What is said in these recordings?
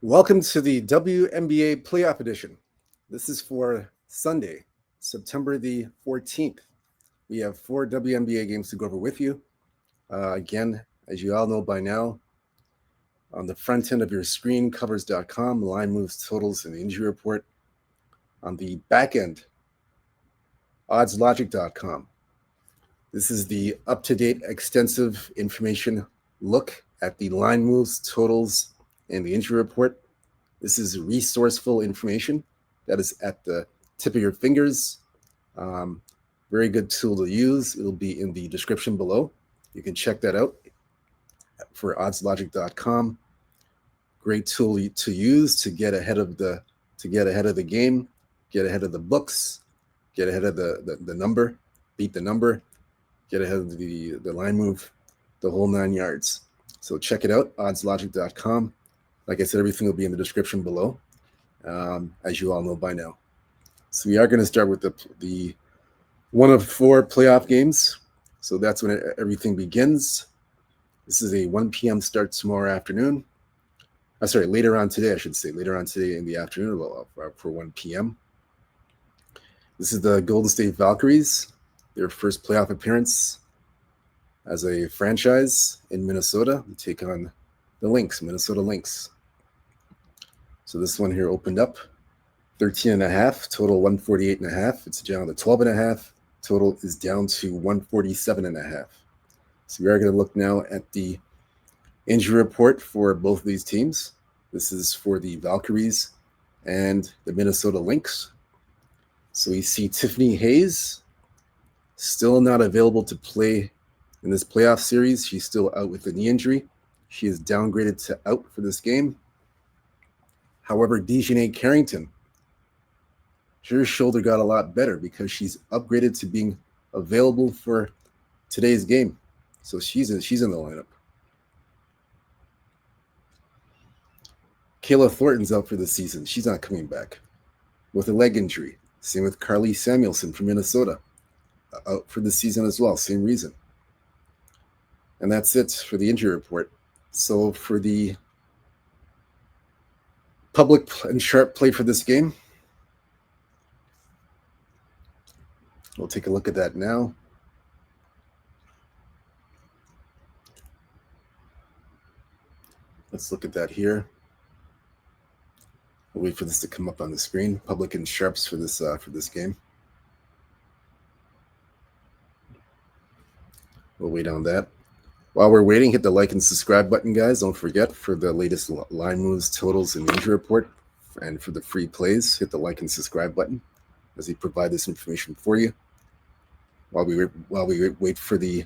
Welcome to the WNBA Playoff Edition. This is for Sunday, September the 14th. We have 4 WNBA games to go over with you. Again, as you all know by now, on the front end of your screen, covers.com, line moves, totals, and the injury report. On the back end, oddslogic.com. This is the up-to-date, extensive information look at the line moves, totals, and the injury report. This is resourceful information that is at the tip of your fingers. Very good tool to use. It'll be in the description below. You can check that out for oddslogic.com. Great tool to use to get ahead of the game, get ahead of the books, get ahead of the number, beat the number, get ahead of the line move, the whole 9 yards. So check it out, oddslogic.com. Like I said, everything will be in the description below, as you all know by now. So we are going to start with the one of 4 playoff games. So that's when everything begins. This is a 1 p.m. start tomorrow afternoon. Later on today, I should say. Later on today in the afternoon for 1 p.m. This is the Golden State Valkyries, their first playoff appearance as a franchise in Minnesota. They take on the Minnesota Lynx. So this one here opened up 13.5, total 148.5. It's down to 12.5. Total is down to 147.5. So we are going to look now at the injury report for both of these teams. This is for the Valkyries and the Minnesota Lynx. So we see Tiffany Hayes still not available to play in this playoff series. She's still out with a knee injury. She is downgraded to out for this game. However, Dejanay Carrington, her shoulder got a lot better because she's upgraded to being available for today's game. So she's in the lineup. Kayla Thornton's out for the season. She's not coming back with a leg injury. Same with Carly Samuelson from Minnesota, out for the season as well. Same reason. And that's it for the injury report. So for the public and sharp play for this game, we'll take a look at that now. Let's look at that here. We'll wait for this to come up on the screen. Public and sharps for this game. We'll wait on that. While we're waiting, hit the like and subscribe button, guys. Don't forget, for the latest line moves, totals, and injury report, and for the free plays, hit the like and subscribe button as we provide this information for you. While we wait for the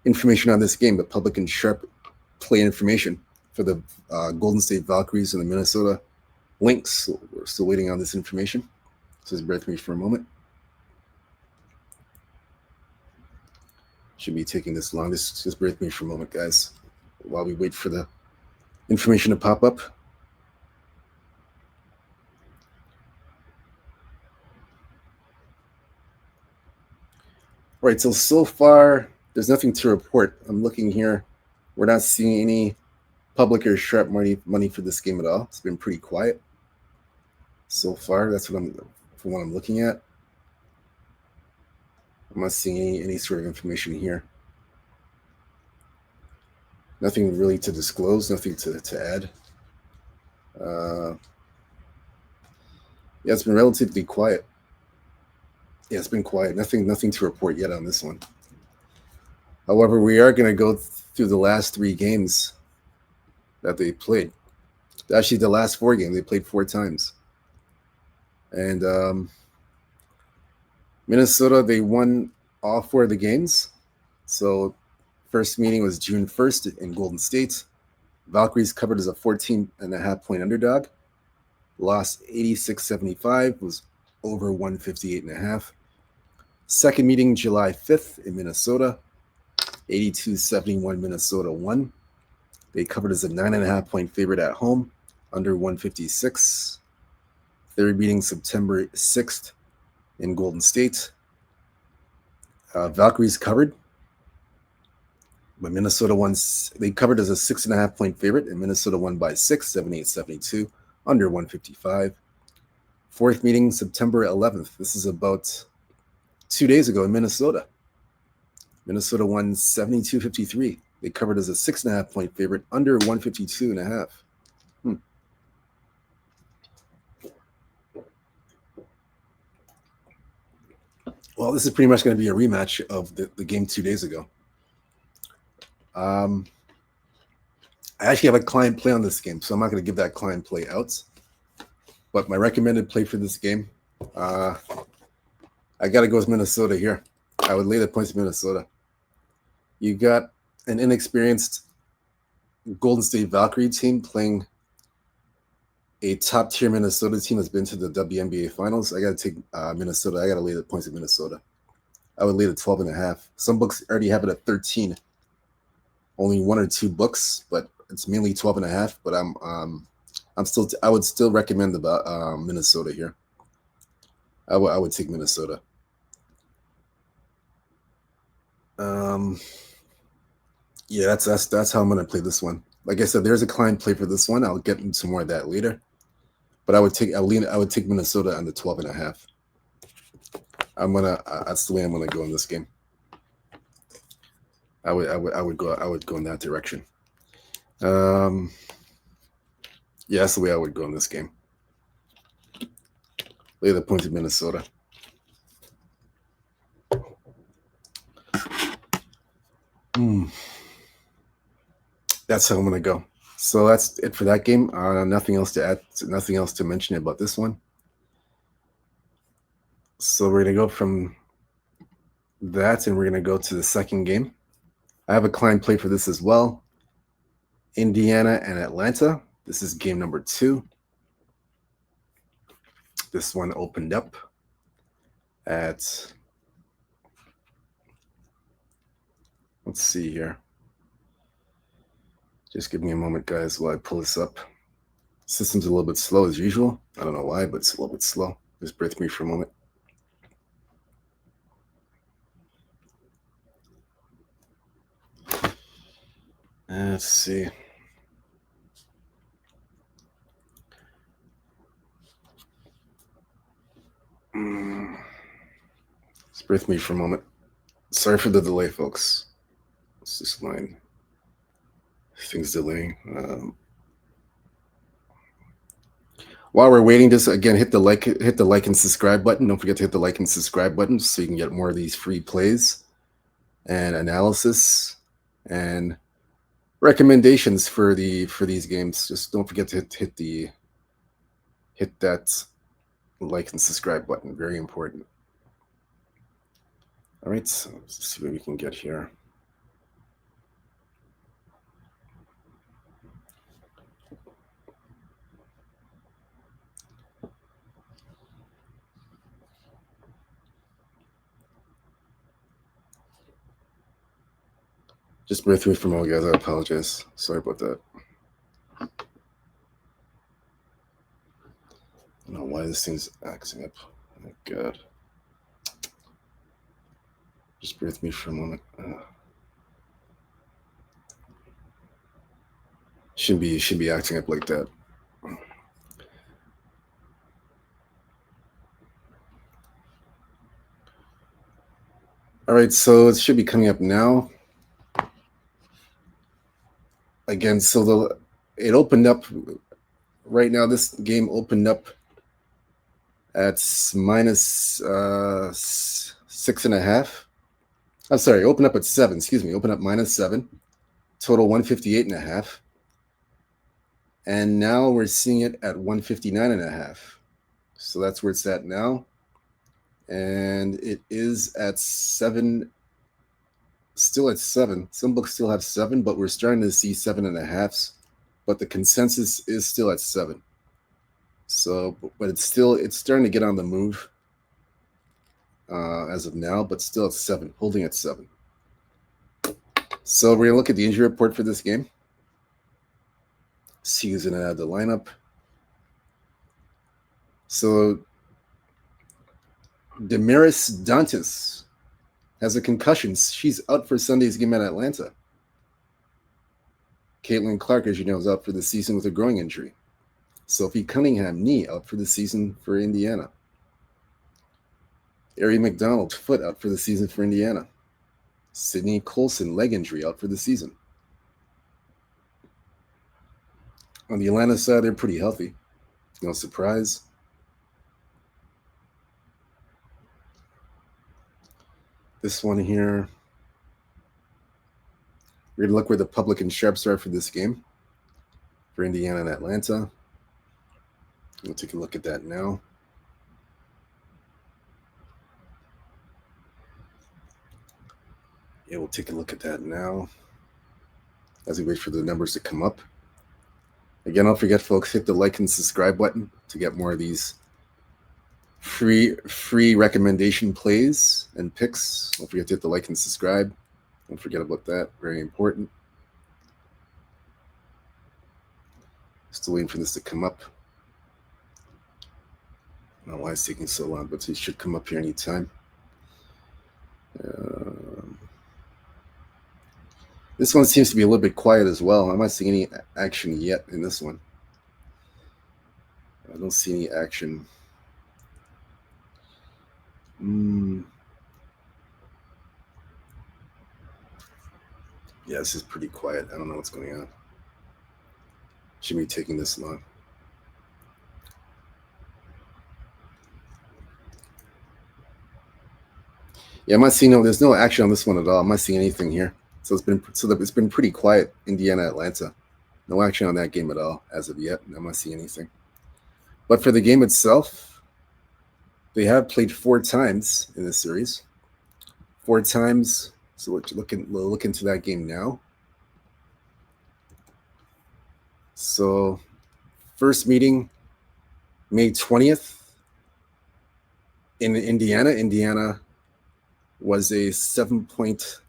information on this game, the public and sharp play information for the Golden State Valkyries and the Minnesota Lynx. We're still waiting on this information. So just bear with me for a moment. Should be taking this long. Just bear with me for a moment, guys, while we wait for the information to pop up. All right, so far, there's nothing to report. I'm looking here. We're not seeing any public or sharp money for this game at all. It's been pretty quiet so far. That's from what I'm looking at. I'm not seeing any sort of information here. Nothing really to disclose, nothing to add. Yeah, it's been relatively quiet. Yeah, it's been quiet. Nothing to report yet on this one. However, we are going to go through the last 3 games that they played. Actually, the last 4 games, they played 4 times. And Minnesota, they won all 4 of the games. So first meeting was June 1st in Golden State. Valkyries covered as a 14.5-point underdog. Lost 86-75, was over 158.5. Second meeting, July 5th in Minnesota. 82-71 Minnesota won. They covered as a 9.5-point favorite at home, under 156. Third meeting, September 6th in Golden State. Valkyries covered. But Minnesota won. They covered as a 6.5 point favorite, and Minnesota won by 6, 78-72, under 155. Fourth meeting, September 11th. This is about 2 days ago in Minnesota. Minnesota won 72-53. They covered as a 6.5 point favorite, under 152.5. Well, this is pretty much going to be a rematch of the game 2 days ago. I actually have a client play on this game, so I'm not going to give that client play out. But my recommended play for this game, I got to go with Minnesota here. I would lay the points to Minnesota. You got an inexperienced Golden State Valkyrie team playing a top-tier Minnesota team that's been to the WNBA Finals. I got to take Minnesota. I got to lay the points at Minnesota. I would lay the 12.5. Some books already have it at 13. Only 1 or 2 books, but it's mainly 12.5. But I would still recommend the Minnesota here. I would take Minnesota. Yeah, that's how I'm gonna play this one. Like I said, there's a client play for this one. I'll get into more of that later. But I would take Minnesota on the 12.5. That's the way I'm gonna go in this game. I would go in that direction. Yeah, that's the way I would go in this game. Lay the points of Minnesota. That's how I'm gonna go. So that's it for that game. Nothing else to add. Nothing else to mention about this one. So we're gonna go from that, and we're gonna go to the second game. I have a client play for this as well. Indiana and Atlanta. This is game number 2. This one opened up at, let's see here. Just give me a moment, guys, while I pull this up. System's a little bit slow as usual. I don't know why, but it's a little bit slow. Just bear with me for a moment. Let's see. Just bear with me for a moment. Sorry for the delay, folks. It's just line. Things delaying. While we're waiting, just again hit the like and subscribe button. Don't forget to hit the like and subscribe button so you can get more of these free plays and analysis and recommendations for these games. Just don't forget to hit that like and subscribe button. Very important. All right, so let's see what we can get here. Just bear with me for a moment, guys. I apologize. Sorry about that. I don't know why this thing's acting up. Oh my God. Just bear with me for a moment. Shouldn't be acting up like that. All right, so it should be coming up now. Again, so it opened up right now. This game opened up at minus 6.5. I'm sorry, opened up at 7. Excuse me, opened up minus 7. Total 158.5. And now we're seeing it at 159.5. So that's where it's at now. And it is at 7. Still at 7. Some books still have 7, but we're starting to see 7.5s. But the consensus is still at 7. So, but it's starting to get on the move as of now, but still at 7, holding at 7. So we're gonna look at the injury report for this game. See who's gonna add the lineup. So Damaris Dantas has a concussion. She's out for Sunday's game at Atlanta. Caitlin Clark, as you know, is out for the season with a groin injury. Sophie Cunningham, knee, out for the season for Indiana. Ari McDonald, foot, out for the season for Indiana. Sydney Colson, leg injury, out for the season. On the Atlanta side, they're pretty healthy. No surprise. This one here, we're going to look where the public and sharps are for this game for Indiana and Atlanta. We'll take a look at that now. Yeah, we'll take a look at that now as we wait for the numbers to come up. Again, don't forget, folks, hit the like and subscribe button to get more of these free recommendation plays and picks. Don't forget to hit the like and subscribe. Don't forget about that. Very important. Still waiting for this to come up. I don't know why it's taking so long, but it should come up here anytime. This one seems to be a little bit quiet as well. I'm not seeing any action yet in this one. I don't see any action. Yeah, this is pretty quiet. I don't know what's going on. Shouldn't be taking this long. Yeah, I'm not seeing there's no action on this one at all. I'm not seeing anything here. So it's been pretty quiet, Indiana, Atlanta. No action on that game at all as of yet. I'm not seeing anything. But for the game itself, they have played 4 times in this series. 4 times. So we'll look into that game now. So first meeting, May 20th in Indiana. Indiana was a 7-point.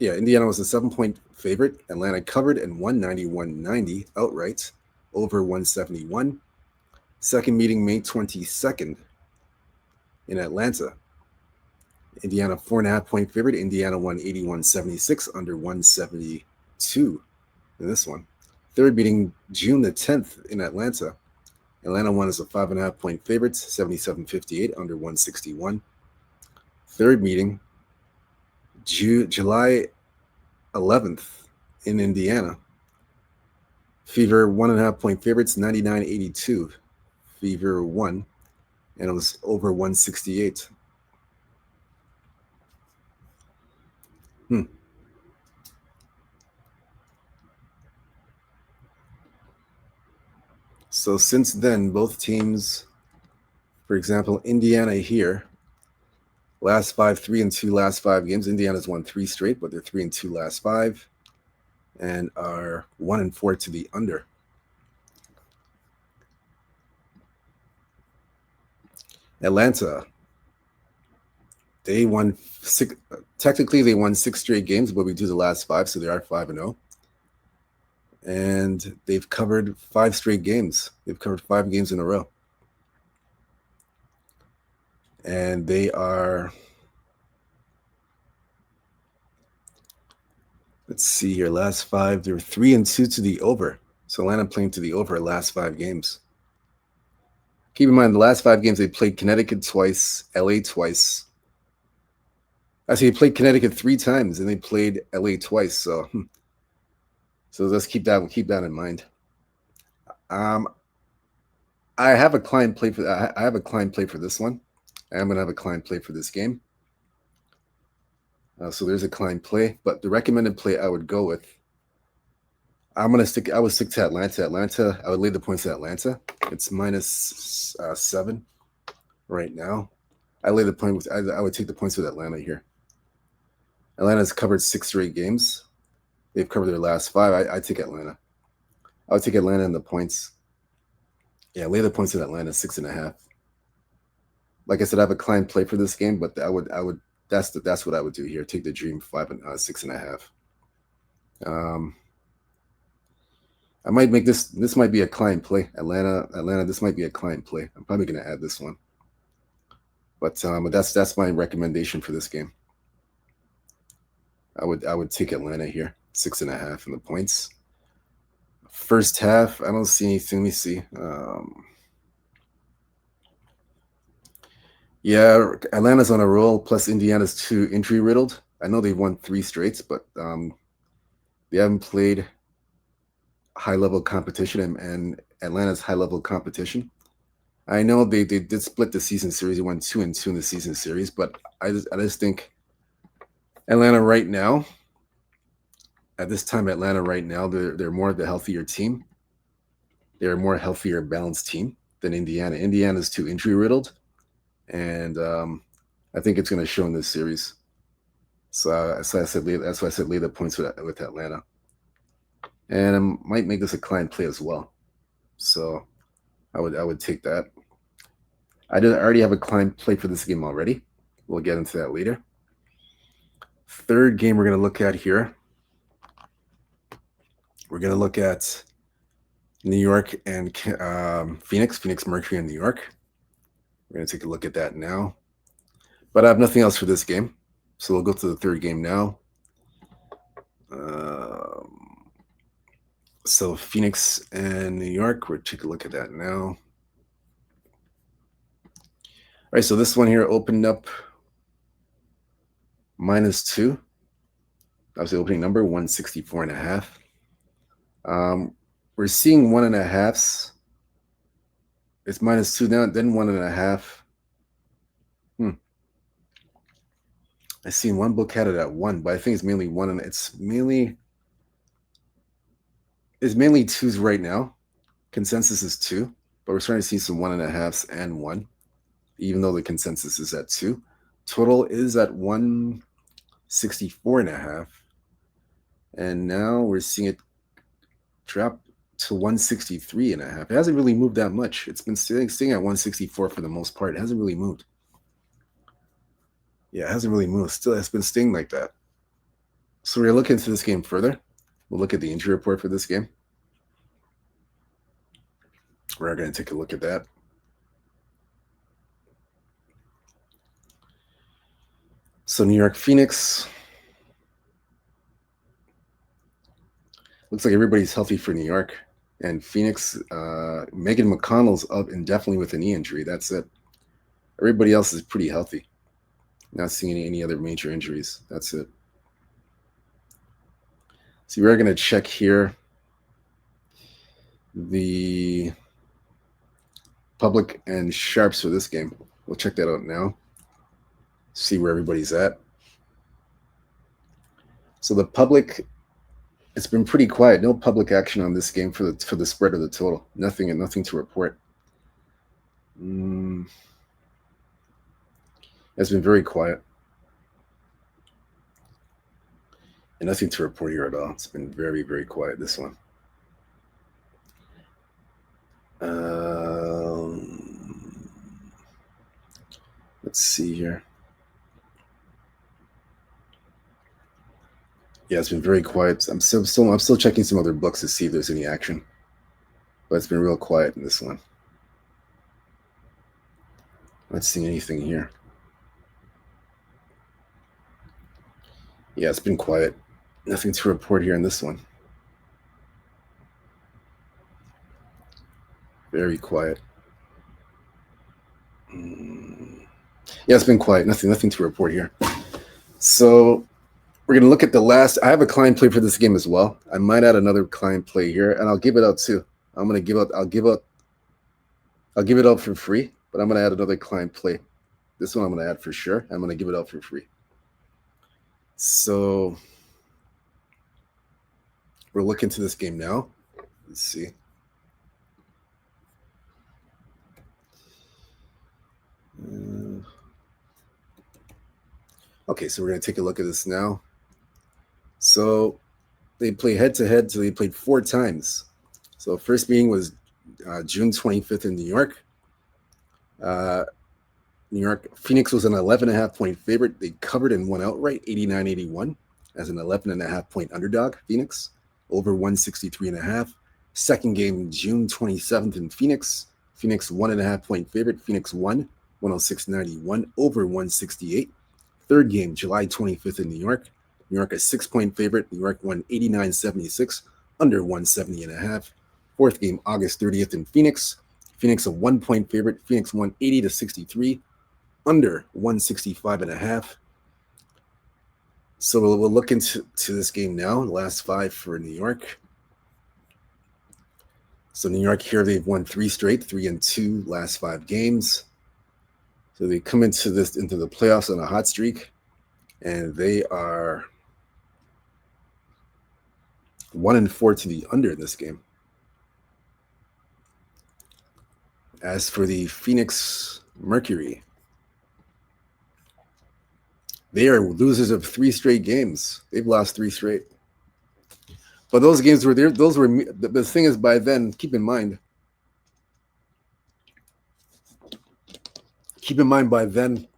Yeah, Indiana was a 7-point favorite. Atlanta covered and won 91-90 outright over 171. Second meeting, May 22nd in Atlanta. Indiana 4.5-point favorite. Indiana won 81-76 under 172 in this one. Third meeting, June the 10th in Atlanta. Atlanta won as a 5.5-point favorite, 77-58 under 161. Third meeting, July 11th in Indiana. Fever 1.5-point favorites, 99-82. Fever won, and it was over 168. So since then, both teams, for example, Indiana here, last 5, 3-2 last 5 games. Indiana's won 3 straight, but they're 3-2 last 5 and are 1-4 to the under. Atlanta, they won 6. Technically, they won 6 straight games, but we do the last 5, so they are 5-0. And they've covered 5 straight games. They've covered 5 games in a row. And they are, let's see here, last 5, they're 3-2 to the over. So Atlanta playing to the over last 5 games. Keep in mind, the last 5 games, they played Connecticut twice, LA twice. Actually, they played Connecticut 3 times, and they played LA twice. So let's keep that in mind. I have a client play for that. I have a client play for this one. I'm going to have a client play for this game. So there's a client play, but the recommended play I would go with, I would stick to Atlanta. I would lead the points to Atlanta. It's -7 right now. I would take the points with Atlanta here. Atlanta's covered 6 straight games. They've covered their last 5. I take Atlanta. I would take Atlanta in the points. Yeah, lay the points in Atlanta, 6.5. Like I said, I have a client play for this game, but that's what I would do here. Take the Dream 6.5. I might make this might be a client play. Atlanta, this might be a client play. I'm probably going to add this one. But that's my recommendation for this game. I would take Atlanta here. 6.5 in the points. First half, I don't see anything. Let me see. Yeah, Atlanta's on a roll. Plus, Indiana's too injury riddled. I know they've won 3 straights, but they haven't played high level competition, and Atlanta's high level competition. I know they did split the season series. They won 2-2 in the season series, but I just think Atlanta right now, at this time, Atlanta right now, they're more the healthier team. They're a more healthier, balanced team than Indiana. Indiana's too injury riddled, and I think it's going to show in this series. So that's why I said lay the points with Atlanta, and I might make this a client play as well. So I would take that. I already have a client play for this game already. We'll get into that later. Third game we're going to look at here. We're going to look at New York and Phoenix Mercury in New York. We're going to take a look at that now. But I have nothing else for this game. So we'll go to the third game now. So Phoenix and New York, we'll take a look at that now. All right, so this one here opened up -2. That was the opening number, 164.5. We're seeing 1.5s. It's -2 now, then 1.5. I seen one book had it at 1, but I think it's mainly 1, and it's mainly 2s right now. Consensus is 2, but we're starting to see some 1.5s and 1, even though the consensus is at 2. Total is at 164.5, and now we're seeing it drop to 163.5. It hasn't really moved that much. It's been staying at 164 for the most part. It hasn't really moved. Yeah, it hasn't really moved. Still, it's been staying like that. So we're going to look into this game further. We'll look at the injury report for this game. We're going to take a look at that. So New York Phoenix. Looks like everybody's healthy for New York. And Phoenix, Megan McConnell's up indefinitely with a knee injury. That's it. Everybody else is pretty healthy. Not seeing any other major injuries. That's it. So we're going to check here the public and sharps for this game. We'll check that out now. See where everybody's at. So the public, it's been pretty quiet. No public action on this game for the spread of the total. Nothing to report. It's been very quiet. And nothing to report here at all. It's been very, very quiet, this one. Let's see here. Yeah, it's been very quiet. I'm still checking some other books to see if there's any action. But it's been real quiet in this one. Not seeing anything here. Yeah, it's been quiet. Nothing to report here in this one. Very quiet. Yeah, it's been quiet. Nothing to report here. So we're going to look at the last. I have a client play for this game as well. I might add another client play here, and I'll give it out too. I'll give it out for free, but I'm going to add another client play. This one I'm going to add for sure. I'm going to give it out for free. So we're looking to this game now. Let's see. Okay, so we're going to take a look at this now. So they play head-to-head, so they played 4 times. So first meeting was June 25th in New York. Phoenix was an 11.5-point favorite. They covered and won outright, 89-81, as an 11.5-point underdog, Phoenix, over 163.5. Second game, June 27th in Phoenix. Phoenix 1.5-point favorite. Phoenix won, 106.91, over 168. Third game, July 25th in New York. New York a 6-point favorite. New York won 89-76, under 170.5. Fourth game, August 30th in Phoenix. Phoenix a 1-point favorite. Phoenix won 80-63, under 165.5. So we'll look into this game now. The last 5 for New York. So New York here, they've won 3 straight, 3-2 last 5 games. So they come into the playoffs on a hot streak, and they are 1-4 to the under in this game. As for the Phoenix Mercury, they are losers of 3 straight games. They've lost 3 straight. But those games were there. Those were the thing is, by then, keep in mind by then,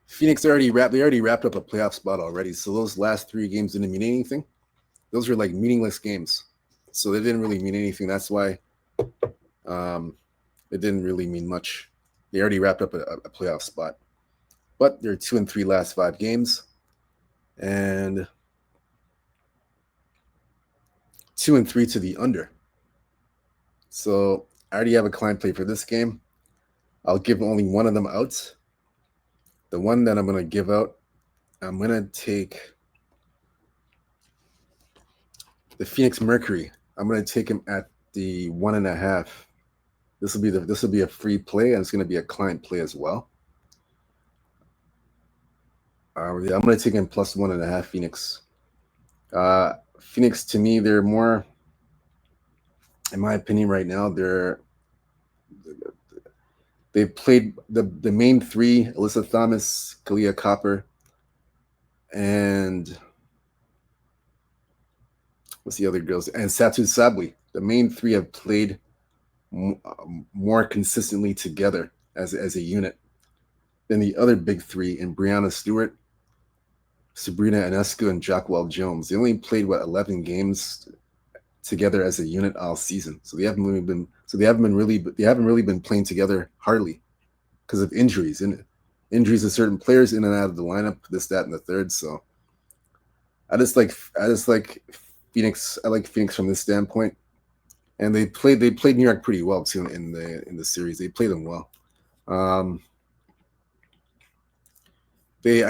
Phoenix already wrapped up a playoff spot already. So those last 3 games didn't mean anything. Those were like meaningless games. So they didn't really mean anything. That's why it didn't really mean much. They already wrapped up a playoff spot. But they're 2-3 last 5 games. And 2-3 to the under. So I already have a client play for this game. I'll give only one of them out. The one that I'm going to give out, I'm going to take the Phoenix Mercury. I'm going to take him at the 1.5. This will be a free play, and it's going to be a client play as well. I'm going to take him plus 1.5 Phoenix. Phoenix, to me, they're more, in my opinion, right now, they've played the main 3: Alyssa Thomas, Kalia Copper, and what's the other girls? And Satu Sabli. The main 3 have played more consistently together as a unit than the other big 3 in Brianna Stewart, Sabrina Ionescu, and Jacquel Jones. They only played 11 games together as a unit all season. So they haven't really been playing together hardly because of injuries and injuries of certain players in and out of the lineup, this, that, and the third. So I just like Phoenix. I like Phoenix from this standpoint. And they played New York pretty well too in the series. They played them well. I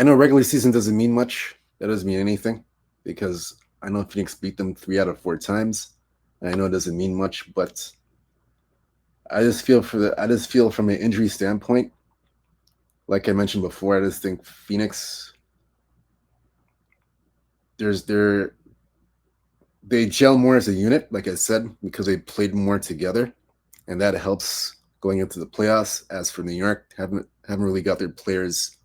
know regular season doesn't mean much. That doesn't mean anything because I know Phoenix beat them 3 out of 4 times. And I know it doesn't mean much, but I just feel from an injury standpoint, like I mentioned before, I just think Phoenix, they gel more as a unit, like I said, because they played more together, and that helps going into the playoffs. As for New York, haven't really got their players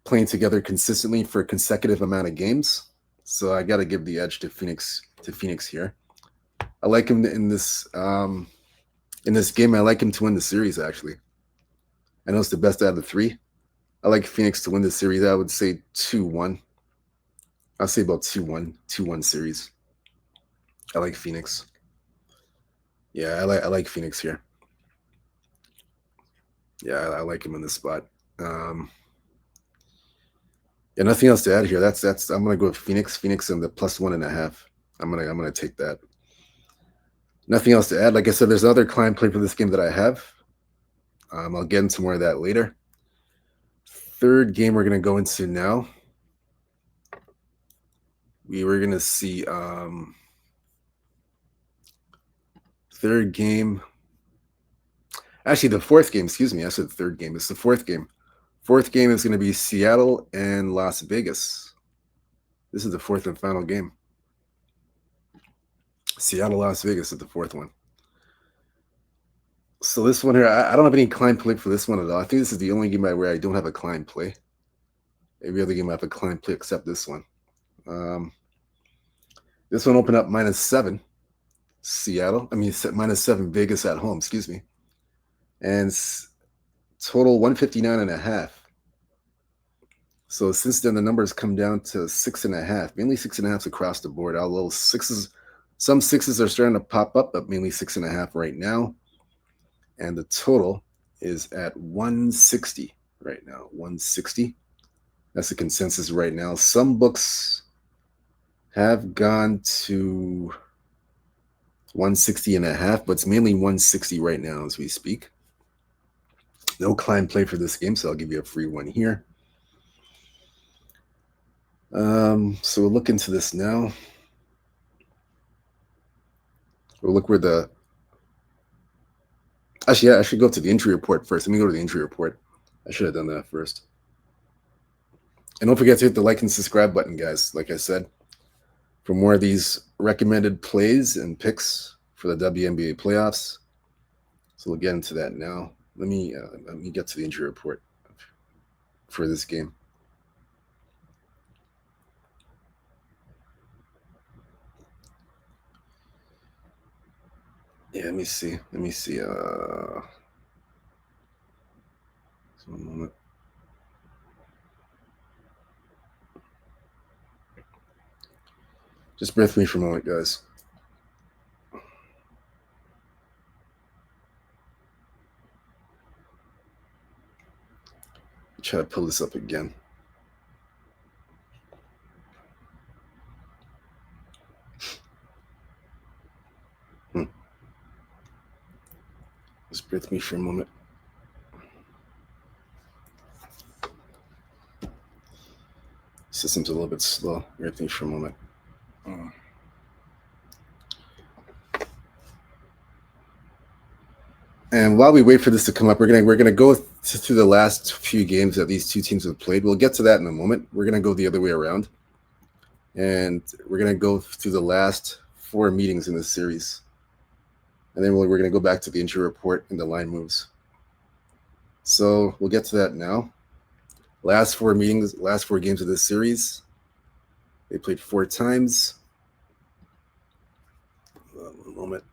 playing together consistently for a consecutive amount of games. So I got to give the edge to Phoenix here. I like him in this game. I like him to win the series, actually. I know it's the best out of the 3. I like Phoenix to win the series. I would say 2-1. I'll say about 2-1 series. I like Phoenix. Yeah, I like Phoenix here. Yeah, I like him in this spot. Yeah, nothing else to add here. That's I'm gonna go with Phoenix and the plus 1.5. I'm gonna take that. Nothing else to add. Like I said, there's another client play for this game that I have. I'll get into more of that later. Third game we're gonna go into now. We were gonna see third game. Actually, the fourth game. Excuse me. I said third game. It's the fourth game. Fourth game is going to be Seattle and Las Vegas. This is the fourth and final game. Seattle, Las Vegas is the fourth one. So this one here, I don't have any client play for this one at all. I think this is the only game where I don't have a client play. Every other game I have a client play except this one. This one opened up -7. Seattle. I mean, -7 Vegas at home. Excuse me. And total 159.5. So since then, the numbers come down to 6.5, mainly 6.5 across the board. Although some sixes are starting to pop up, but mainly 6.5 right now. And the total is at 160 right now. 160. That's the consensus right now. Some books have gone to 160.5, but it's mainly 160 right now as we speak. No climb play for this game, so I'll give you a free one here. So we'll look into this now. We'll look where the... Actually, yeah, I should go to the injury report first. Let me go to the injury report. I should have done that first. And don't forget to hit the like and subscribe button, guys. Like I said, for more of these recommended plays and picks for the WNBA playoffs. So we'll get into that now. Let me get to the injury report for this game. Yeah, let me see. One moment. Just bear with me for a moment, guys. Try to pull this up again. Just bear with me for a moment. System's a little bit slow. Bear with me for a moment. And while we wait for this to come up, we're gonna go through the last few games that these two teams have played. We'll get to that in a moment. We're gonna go the other way around, and we're gonna go through the last 4 meetings in this series, and then we're gonna go back to the injury report and the line moves. So we'll get to that now. Last 4 meetings, last 4 games of this series, they played 4 times. One moment.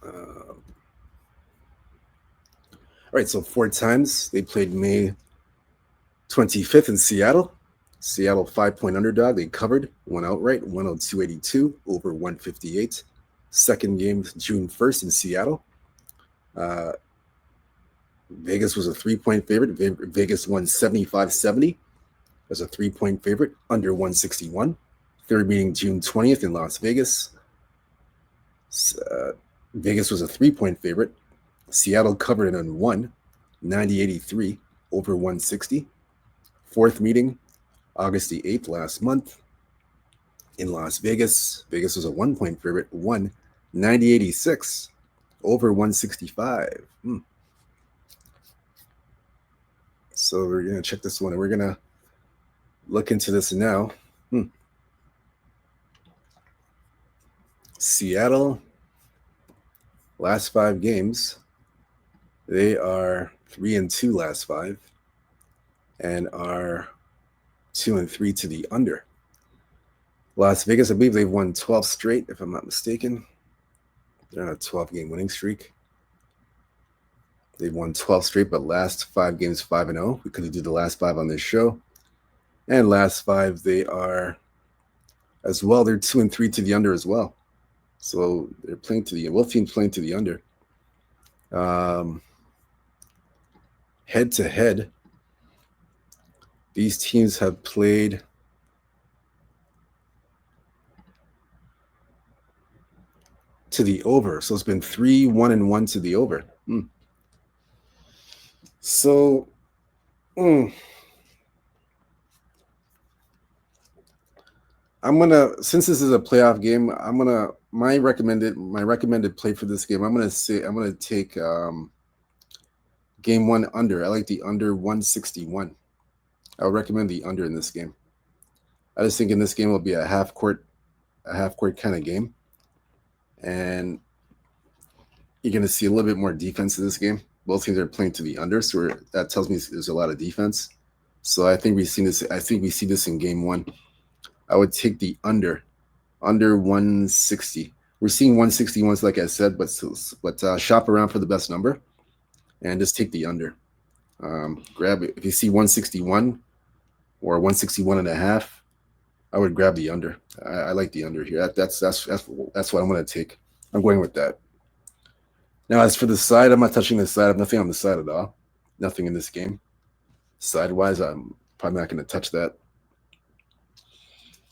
All right, so 4 times. They played May 25th in Seattle. Seattle 5-point underdog. They covered, won outright, 102.82 over 158. Second game, June 1st in Seattle. Vegas was a 3-point favorite. Vegas won 75-70 as a 3-point favorite, under 161. Third meeting, June 20th in Las Vegas. Vegas was a 3-point favorite. Seattle covered it and won 90-83 over 160. Fourth meeting, August the 8th last month in Las Vegas. Vegas was a 1-point favorite, won 90-86 over 165. So we're going to check this one, and we're going to look into this now. Seattle, last 5 games, they are 3-2 last 5 and are 2-3 to the under. Las Vegas, I believe they've won 12 straight, if I'm not mistaken. They're on a 12-game winning streak. They've won 12 straight, but last 5 games 5-0. We could do the last 5 on this show. And last 5, they are as well. They're 2-3 to the under as well. So they're playing to the both teams playing to the under. Head to head, these teams have played to the over. So it's been 3-1-1 to the over. So I'm gonna, since this is a playoff game, my recommended play for this game, I'm gonna take game 1 under. I like the under 161. I would recommend the under in this game. I just think in this game will be a half court kind of game, and you're going to see a little bit more defense in this game. Both teams are playing to the under, so that tells me there's a lot of defense. So I think we see this in game 1. I would take the under 160. We're seeing 161s, like I said, but shop around for the best number and just take the under. Grab it if you see 161 or 161.5. I would grab the under. I like the under here. That's what I'm going to take. I'm going with that. Now, as for the side, I'm not touching the side. I have nothing on the side at all. Nothing in this game. Side-wise, Probably not going to touch that.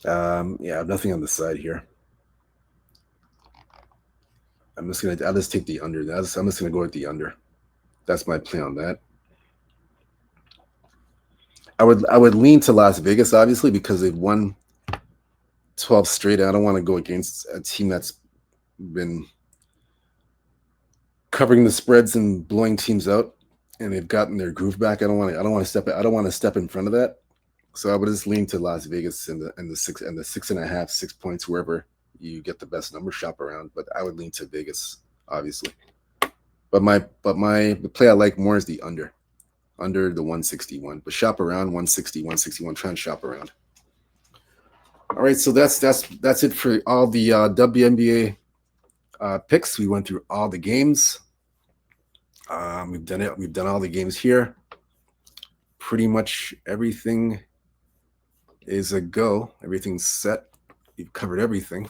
Yeah, I have nothing on the side here. I'll just take the under. I'm just gonna go with the under. That's my play on that. I would lean to Las Vegas, obviously, because they've won 12 straight. I don't want to go against a team that's been covering the spreads and blowing teams out, and they've gotten their groove back. I don't want to step in front of that. So I would just lean to Las Vegas and the 6.5, 6 points, wherever you get the best number, shop around. But I would lean to Vegas, obviously. But the play I like more is the under the 161. But shop around 160, 161. Try and shop around. All right, so that's it for all the WNBA picks. We went through all the games. We've done it. We've done all the games here. Pretty much everything is a go. Everything's set. We've covered everything.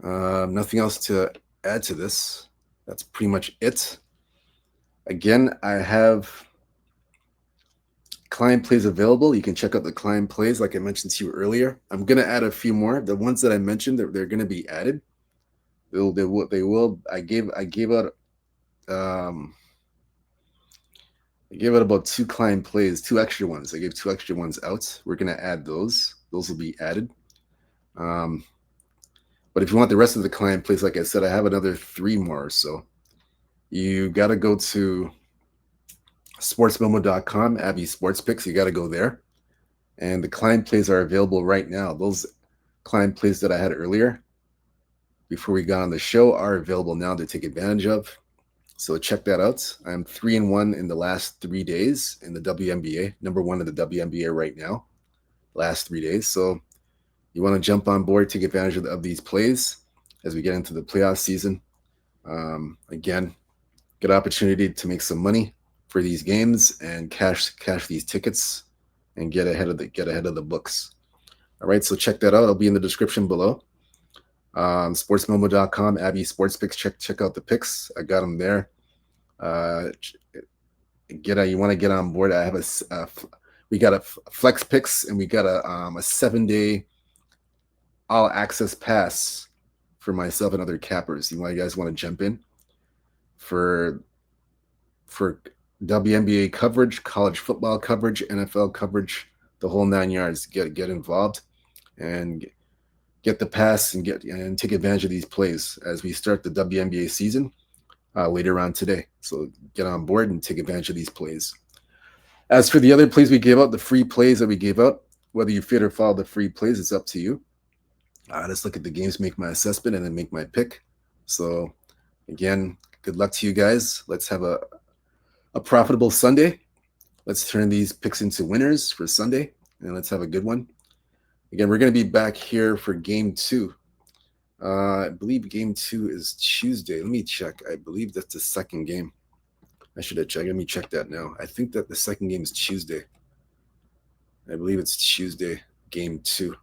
Nothing else to add to this. That's pretty much it. Again, I have client plays available. You can check out the client plays like I mentioned to you earlier. I'm going to add a few more. The ones that I mentioned, they're going to be added. They will. I gave out about 2 client plays, 2 extra ones. I gave 2 extra ones out. We're going to add those. Those will be added. But if you want the rest of the client plays, like I said, I have another 3 more or so. You got to go to sportsmemo.com, Abby Sports Picks. You got to go there. And the client plays are available right now. Those client plays that I had earlier before we got on the show are available now to take advantage of. So check that out. I'm 3-1 in the last 3 days in the WNBA, number 1 in the WNBA right now, last 3 days. So you want to jump on board, take advantage of these plays as we get into the playoff season. Again, good opportunity to make some money for these games and cash these tickets and get ahead of the books. All right, so check that out. It'll be in the description below. Sportsmomo.com, Abby Sports Picks. Check out the picks. I got them there. You want to get on board. I have we got a flex picks and we got a 7-day all access pass for myself and other cappers. You guys want to jump in for WNBA coverage, college football coverage, NFL coverage, the whole 9 yards. Get involved and get the pass and take advantage of these plays as we start the WNBA season later on today. So get on board and take advantage of these plays. As for the other plays we gave out, the free plays that we gave out, whether you fit or follow the free plays, it's up to you. Just look at the games, make my assessment, and then make my pick. So again, good luck to you guys. Let's have a profitable Sunday. Let's turn these picks into winners for Sunday, and let's have a good one. Again, we're going to be back here for game 2. I believe game 2 is Tuesday. Let me check. I believe that's the second game. I should have checked. Let me check that now. I think that the second game is Tuesday. I believe it's Tuesday, game 2.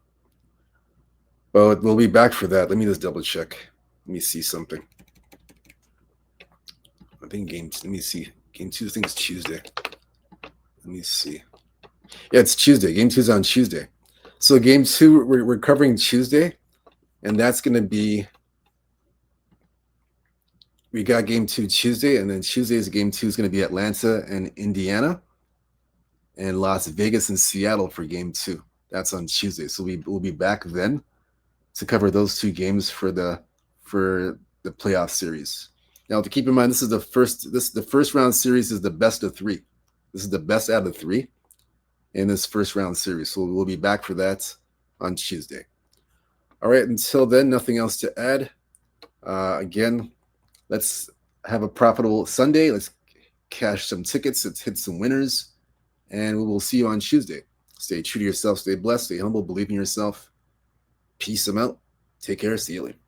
But we'll be back for that. Let me just double check. Let me see something. I think let me see. Game 2, I think it's Tuesday. Let me see. Yeah, it's Tuesday. Game 2 is on Tuesday. So game 2, we're covering Tuesday, and that's going to be, we got game 2 Tuesday, and then Tuesday's game 2 is going to be Atlanta and Indiana, and Las Vegas and Seattle for game 2. That's on Tuesday. So we'll be back then to cover those 2 games for the playoff series. Now, to keep in mind, this is the first round series is the best of 3. This is the best out of 3 in this first round series. So we'll be back for that on Tuesday. All right, until then, nothing else to add. Again, let's have a profitable Sunday. Let's cash some tickets. Let's hit some winners. And we will see you on Tuesday. Stay true to yourself. Stay blessed. Stay humble. Believe in yourself. Peace. I'm out. Take care. See you later.